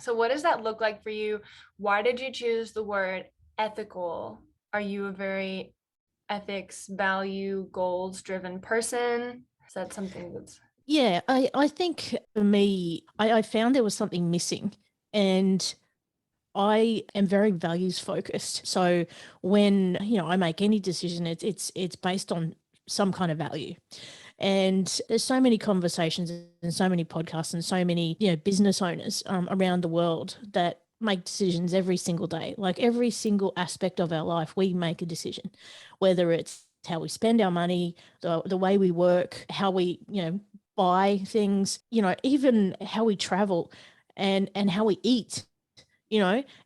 So what does that look like for you? Why did you choose the word ethical? Are you a very ethics, value, goals driven person? Is that something that's Yeah, I think for me, I found there was something missing, and I am very values focused. So when, I make any decision, it's based on some kind of value. And there's so many conversations and so many podcasts and so many, business owners around the world that make decisions every single day. Like every single aspect of our life, we make a decision, whether it's how we spend our money, the way we work, how we, buy things, even how we travel and how we eat.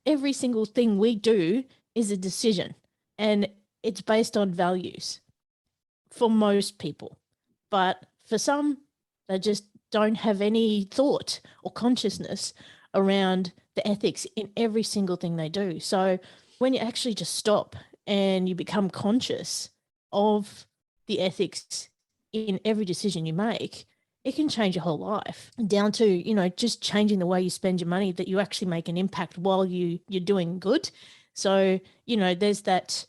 Every single thing we do is a decision, and it's based on values for most people. But for some, they just don't have any thought or consciousness around the ethics in every single thing they do. So when you actually just stop and you become conscious of the ethics in every decision you make, it can change your whole life down to, just changing the way you spend your money, that you actually make an impact while you're doing good. So, there's that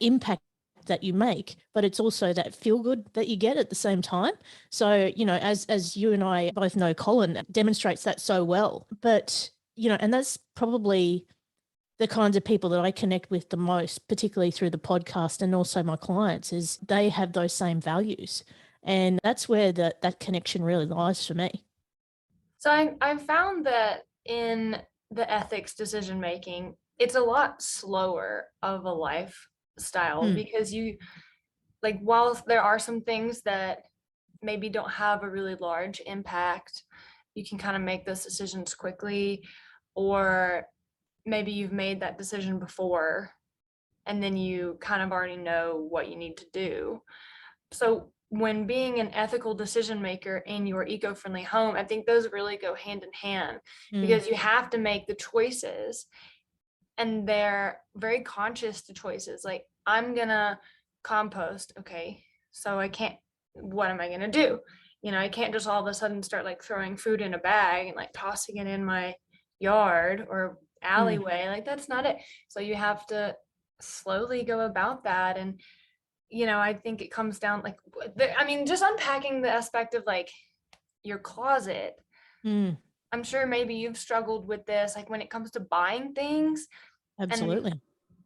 impact that you make, but it's also that feel good that you get at the same time. So, as you and I both know, Colin demonstrates that so well. But, and that's probably the kinds of people that I connect with the most, particularly through the podcast and also my clients, is they have those same values. And that's where that connection really lies for me. so I've found that in the ethics decision making, it's a lot slower of a lifestyle Mm, because you like while there are some things that maybe don't have a really large impact, you can kind of make those decisions quickly, or maybe you've made that decision before and then you kind of already know what you need to do. So when being an ethical decision maker in your eco-friendly home, I think those really go hand in hand mm, because you have to make the choices and they're very conscious to choices. Like I'm gonna compost, okay, so I can't, what am I gonna do? I can't just all of a sudden start like throwing food in a bag and like tossing it in my yard or mm. alleyway. Like that's not it. So you have to slowly go about that. And I think it comes down like I mean, just unpacking the aspect of like your closet. Mm, I'm sure maybe you've struggled with this, like when it comes to buying things and absolutely.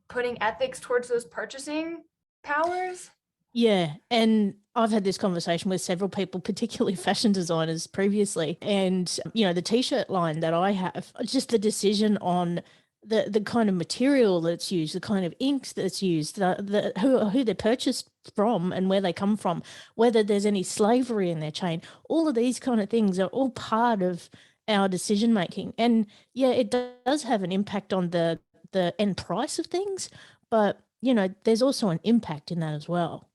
putting ethics towards those purchasing powers. Yeah. And I've had this conversation with several people, particularly fashion designers previously. And, the t-shirt line that I have, just the decision on the kind of material that's used, the kind of inks that's used, who they're purchased from and where they come from, whether there's any slavery in their chain, all of these kind of things are all part of our decision making. And yeah, it does have an impact on the end price of things, but there's also an impact in that as well.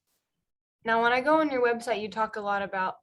Now, when I go on your website, you talk a lot about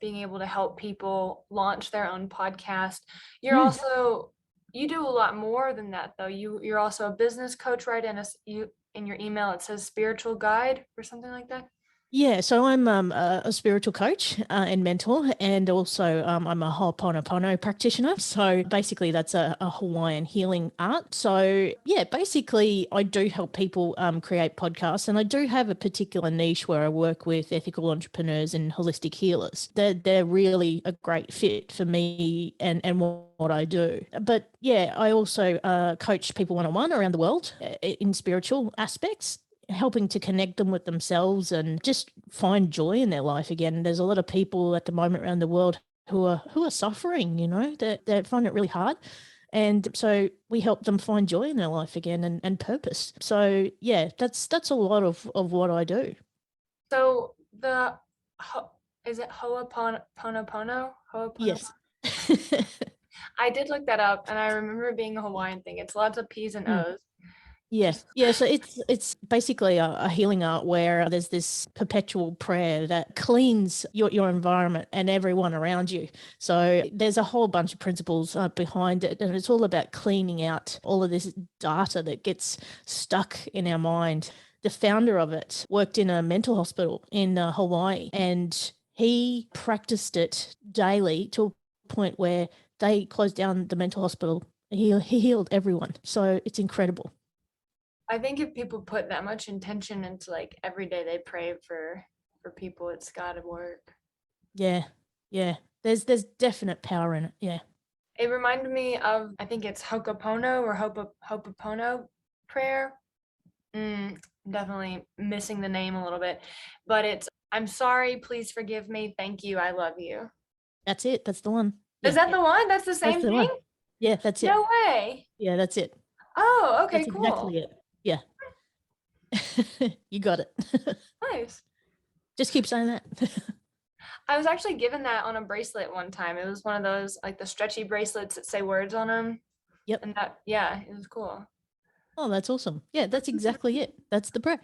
being able to help people launch their own podcast. You're Mm. also you do a lot more than that though. You're also a business coach, right? And you in your email it says spiritual guide or something like that. Yeah, so I'm a spiritual coach and mentor, and also I'm a Ho'oponopono practitioner. So basically, that's a Hawaiian healing art. So yeah, basically, I do help people create podcasts, and I do have a particular niche where I work with ethical entrepreneurs and holistic healers. They're really a great fit for me and what I do. But yeah, I also coach people one-on-one around the world in spiritual aspects, helping to connect them with themselves and just find joy in their life again. There's a lot of people at the moment around the world who are suffering, that find it really hard. And so we help them find joy in their life again and purpose. So yeah, that's a lot of what I do. So the ho- is it Ho'oponopono? Ho'oponopono. Yes. I did look that up, and I remember it being a Hawaiian thing. It's lots of P's and Mm. O's. Yeah, Just yeah. So it's basically a healing art where there's this perpetual prayer that cleans your environment and everyone around you. So there's a whole bunch of principles behind it, and it's all about cleaning out all of this data that gets stuck in our mind. The founder of it worked in a mental hospital in Hawaii, and he practiced it daily to a point where they closed down the mental hospital. He healed everyone. So it's incredible. I think if people put that much intention into like every day they pray for people, it's got to work. Yeah. Yeah. There's definite power in it. Yeah. It reminded me of, I think it's Ho'oponopono or Ho'oponopono prayer. Definitely missing the name a little bit, but it's, I'm sorry, please forgive me, thank you, I love you. That's it. That's the one. Is Yeah. that the one? That's the That's same the one. thing? Yeah, that's it. No way. Yeah, that's it. Oh, okay, That's cool. exactly it. Yeah. You got it. Nice. Just keep saying that. I was actually given that on a bracelet one time. It was one of those like the stretchy bracelets that say words on them. Yep. And that, yeah, it was cool. Oh, that's awesome. Yeah, that's exactly it. That's the prayer.